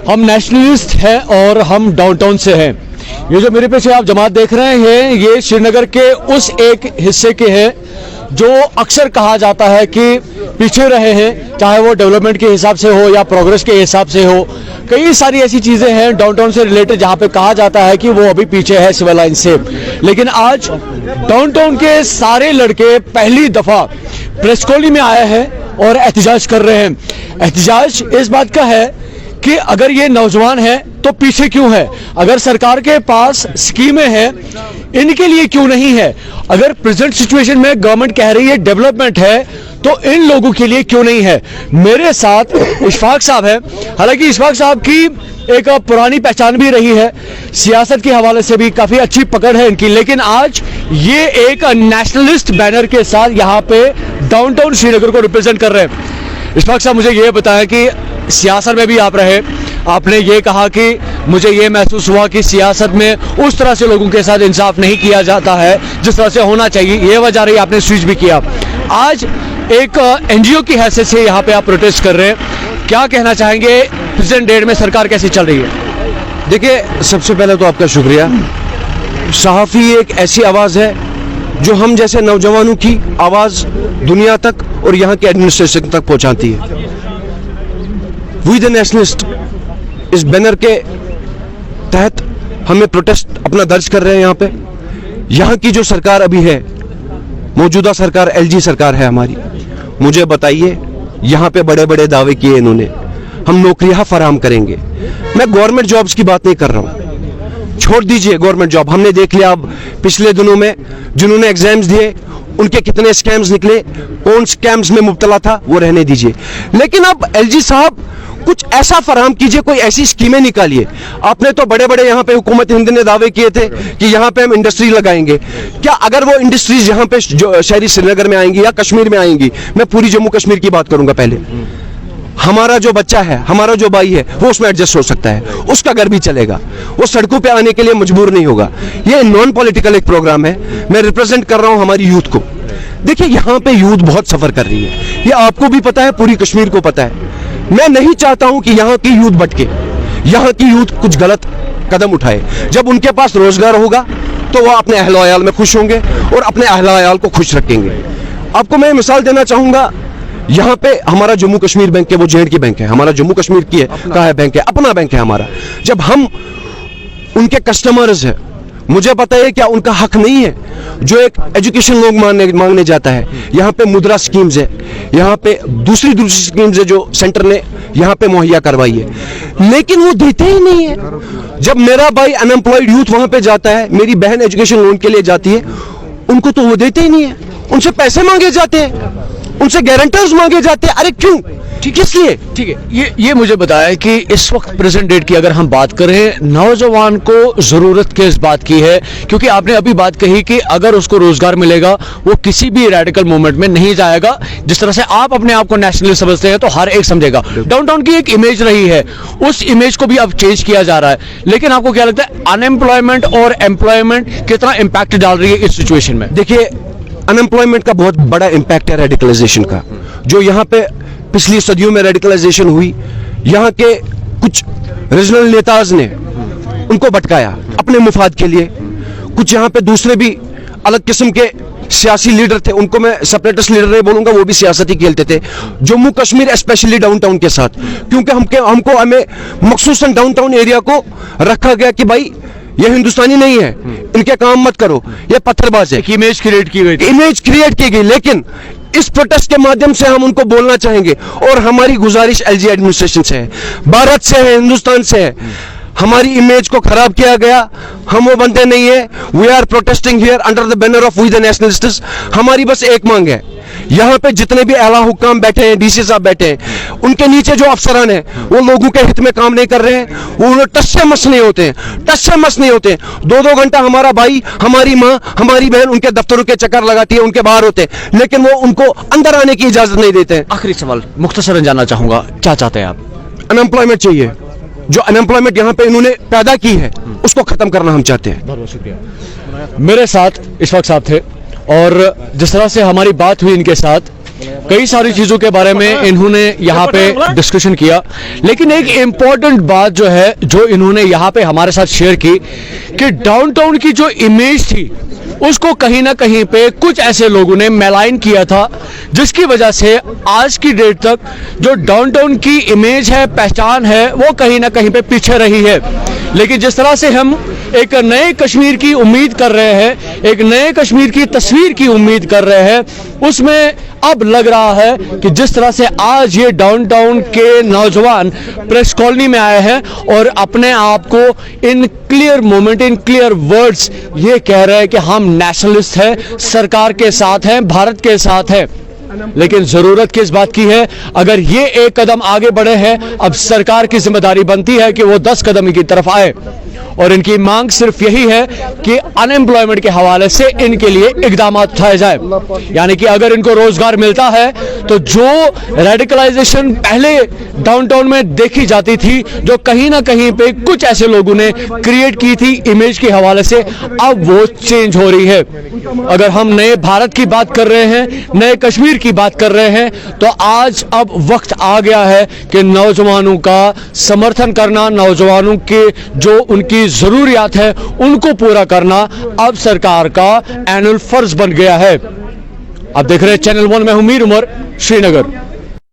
हम नेशनलिस्ट हैं और हम डाउनटाउन से हैं। ये जो मेरे पीछे आप जमात देख रहे हैं, ये श्रीनगर के उस एक हिस्से के हैं जो अक्सर कहा जाता है कि पीछे रहे हैं, चाहे वो डेवलपमेंट के हिसाब से हो या प्रोग्रेस के हिसाब से हो। कई सारी ऐसी चीज़ें हैं डाउनटाउन से रिलेटेड जहाँ पे कहा जाता है कि वो अभी पीछे है सिविल लाइन से। लेकिन आज डाउनटाउन के सारे लड़के पहली दफ़ा प्रेस कॉलोनी में आए हैं और एहतजाज कर रहे हैं। एहतजाज इस बात का है कि अगर ये नौजवान है तो पीछे क्यों है, अगर सरकार के पास स्कीमें हैं इनके लिए क्यों नहीं है, अगर प्रेजेंट सिचुएशन में गवर्नमेंट कह रही है डेवलपमेंट है तो इन लोगों के लिए क्यों नहीं है। मेरे साथ इशफाक साहब है। हालांकि इशफाक साहब की एक पुरानी पहचान भी रही है, सियासत के हवाले से भी काफ़ी अच्छी पकड़ है इनकी, लेकिन आज ये एक नेशनलिस्ट बैनर के साथ यहाँ पे डाउनटाउन श्रीनगर को रिप्रेजेंट कर रहे हैं। इशफाक साहब, मुझे ये बताया कि सियासत में भी आप रहे, आपने ये कहा कि मुझे ये महसूस हुआ कि सियासत में उस तरह से लोगों के साथ इंसाफ नहीं किया जाता है जिस तरह से होना चाहिए, ये वजह रही आपने स्विच भी किया। आज एक एनजीओ की हैसियत से यहाँ पे आप प्रोटेस्ट कर रहे हैं, क्या कहना चाहेंगे प्रेजेंट डेट में सरकार कैसी चल रही है? देखिए, सबसे पहले तो आपका शुक्रिया। सहाफ़ी एक ऐसी आवाज़ है जो हम जैसे नौजवानों की आवाज़ दुनिया तक और यहाँ के एडमिनिस्ट्रेशन तक पहुँचाती है। वी द नेशनलिस्ट इस बैनर के तहत हमें प्रोटेस्ट अपना दर्ज कर रहे हैं। यहाँ पे यहाँ की जो सरकार अभी है, मौजूदा सरकार एलजी सरकार है हमारी, मुझे बताइए, यहाँ पे बड़े बड़े दावे किए इन्होंने, हम नौकरियां फराहम करेंगे। मैं गवर्नमेंट जॉब्स की बात नहीं कर रहा हूँ, छोड़ दीजिए गवर्नमेंट जॉब, हमने देख लिया अब पिछले दिनों में जिन्होंने एग्जाम्स दिए उनके कितने स्कैम्स निकले, कौन स्कैम्स में मुब्तला था वो रहने दीजिए। लेकिन अब एलजी साहब कुछ ऐसा फराहम कीजिए, कोई ऐसी स्कीमें निकालिए। आपने तो बड़े बड़े यहाँ पे हुकूमत हिंद ने दावे किए थे कि यहाँ पे हम इंडस्ट्री लगाएंगे। क्या अगर वो इंडस्ट्रीज यहाँ पे शहरी श्रीनगर में आएंगी या कश्मीर में आएंगी, मैं पूरी जम्मू कश्मीर की बात करूंगा पहले, हमारा जो बच्चा है, हमारा जो भाई है, वो उसमें एडजस्ट हो सकता है, उसका घर भी चलेगा, वो सड़कों पे आने के लिए मजबूर नहीं होगा। ये नॉन पॉलिटिकल एक प्रोग्राम है, मैं रिप्रेजेंट कर रहा हूँ हमारी यूथ को। देखिए, यहाँ पे यूथ बहुत सफर कर रही है, ये आपको भी पता है, पूरी कश्मीर को पता है। मैं नहीं चाहता हूं कि यहाँ की यूथ भटके, यहाँ की यूथ कुछ गलत कदम उठाए। जब उनके पास रोजगार होगा तो वह अपने अहल वयाल में खुश होंगे और अपने अहल वयाल को खुश रखेंगे। आपको मैं मिसाल देना चाहूंगा, यहाँ पे हमारा जम्मू कश्मीर बैंक है, वो जेएंडके बैंक है, हमारा जम्मू कश्मीर की है का है बैंक है, अपना बैंक है हमारा। जब हम उनके कस्टमर्स है, मुझे पता है क्या उनका हक नहीं है जो एक एजुकेशन लोन मांगने जाता है। यहाँ पे मुद्रा स्कीम्स है, यहाँ पे दूसरी स्कीम्स है जो सेंटर ने यहाँ पे मुहैया करवाई है, लेकिन वो देते ही नहीं है। जब मेरा भाई अनएम्प्लॉयड यूथ वहां पे जाता है, मेरी बहन एजुकेशन लोन के लिए जाती है, उनको तो वो देते ही नहीं है, उनसे पैसे मांगे जाते हैं, उनसे गारंटर्स मांगे जाते हैं। अरे क्यों, किस लिए? ठीक है, ये मुझे बताया कि इस वक्त प्रेजेंट डेट की अगर हम बात करें, नौजवान को जरूरत किस बात की है? क्योंकि आपने अभी बात कही कि अगर उसको रोजगार मिलेगा वो किसी भी रेडिकल मूवमेंट में नहीं जाएगा। जिस तरह से आप अपने आप को नेशनलिस्ट समझते हैं तो हर एक समझेगा। डाउनटाउन की एक इमेज रही है, उस इमेज को भी अब चेंज किया जा रहा है। लेकिन आपको क्या लगता है, अनएम्प्लॉयमेंट और एम्प्लॉयमेंट कितना इंपैक्ट डाल रही है इस सिचुएशन में? देखिए, अनएम्प्लॉयमेंट का बहुत बड़ा इंपैक्ट है रेडिकलाइजेशन का, जो यहाँ पे पिछली सदियों में रेडिकलाइजेशन हुई। यहाँ के कुछ रीजनल नेताज ने उनको भटकाया अपने मुफाद के लिए। कुछ यहाँ पे दूसरे भी अलग किस्म के सियासी लीडर थे, उनको मैं सेपरेटिस्ट लीडर नहीं बोलूंगा, वो भी सियासत ही खेलते थे जम्मू कश्मीर स्पेशली डाउनटाउन के साथ। क्योंकि हमें मखसूसन डाउनटाउन एरिया को रखा गया कि भाई ये हिंदुस्तानी नहीं है, इनके काम मत करो, ये पत्थरबाज है। इमेज क्रिएट की गई, इमेज क्रिएट की गई। लेकिन इस प्रोटेस्ट के माध्यम से हम उनको बोलना चाहेंगे, और हमारी गुजारिश एलजी एडमिनिस्ट्रेशन से है, भारत से है, हिंदुस्तान से है, हमारी इमेज को खराब किया गया, हम वो बंदे नहीं है। We are protesting here under the banner of we the nationalists. हमारी बस एक मांग है, यहाँ पे जितने भी आला हुक्काम बैठे हैं, डीसी साहब बैठे हैं, उनके नीचे जो अफसरान हैं वो लोगों के हित में काम नहीं कर रहे हैं, वो टस से मस नहीं होते हैं, टस से मस नहीं होते हैं। 2-2 घंटा हमारा भाई, हमारी माँ, हमारी बहन उनके दफ्तरों के चक्कर लगाती है, उनके बाहर होते हैं, लेकिन वो उनको अंदर आने की इजाजत नहीं देते हैं। आखिरी सवाल मुख्तसरन जानना चाहूंगा, क्या चाहते हैं आप? अनएम्प्लॉयमेंट चाहिए, जो अनएम्प्लॉयमेंट यहाँ पे इन्होंने पैदा की है उसको खत्म करना हम चाहते हैं। बहुत बहुत शुक्रिया। मेरे साथ इशफाक साहब थे, और जिस तरह से हमारी बात हुई इनके साथ, कई सारी चीजों के बारे में इन्होंने यहाँ पे डिस्कशन किया, लेकिन एक इम्पोर्टेंट बात जो है जो इन्होंने यहाँ पे हमारे साथ शेयर की कि डाउनटाउन की जो इमेज थी उसको कहीं ना कहीं पे कुछ ऐसे लोगों ने मैलाइन किया था, जिसकी वजह से आज की डेट तक जो डाउनटाउन की इमेज है, पहचान है, वो कहीं ना कहीं पे पीछे रही है। लेकिन जिस तरह से हम एक नए कश्मीर की उम्मीद कर रहे हैं, एक नए कश्मीर की तस्वीर की उम्मीद कर रहे हैं, उसमें अब लग रहा है कि जिस तरह से आज ये डाउनटाउन के नौजवान प्रेस कॉलोनी में आए हैं और अपने आप को in clear moment, in clear words ये कह रहे हैं कि हम नेशनलिस्ट हैं, सरकार के साथ हैं, भारत के साथ हैं। लेकिन जरूरत किस बात की है? अगर ये एक कदम आगे बढ़े हैं, अब सरकार की जिम्मेदारी बनती है कि वो 10 कदम की तरफ आए। और इनकी मांग सिर्फ यही है कि अनएम्प्लॉयमेंट के हवाले से इनके लिए इकदाम उठाए जाए, यानी कि अगर इनको रोजगार मिलता है तो जो रेडिकलाइजेशन पहले डाउनटाउन में देखी जाती थी, जो कहीं ना कहीं पे कुछ ऐसे लोगों ने क्रिएट की थी इमेज के हवाले से, अब वो चेंज हो रही है। अगर हम नए भारत की बात कर रहे हैं, नए कश्मीर की बात कर रहे हैं, तो आज अब वक्त आ गया है कि नौजवानों का समर्थन करना, नौजवानों के जो उनकी जरूरियात है उनको पूरा करना अब सरकार का एनुअल फर्ज बन गया है। आप देख रहे हैं चैनल 1 में हूं मीर उमर, श्रीनगर।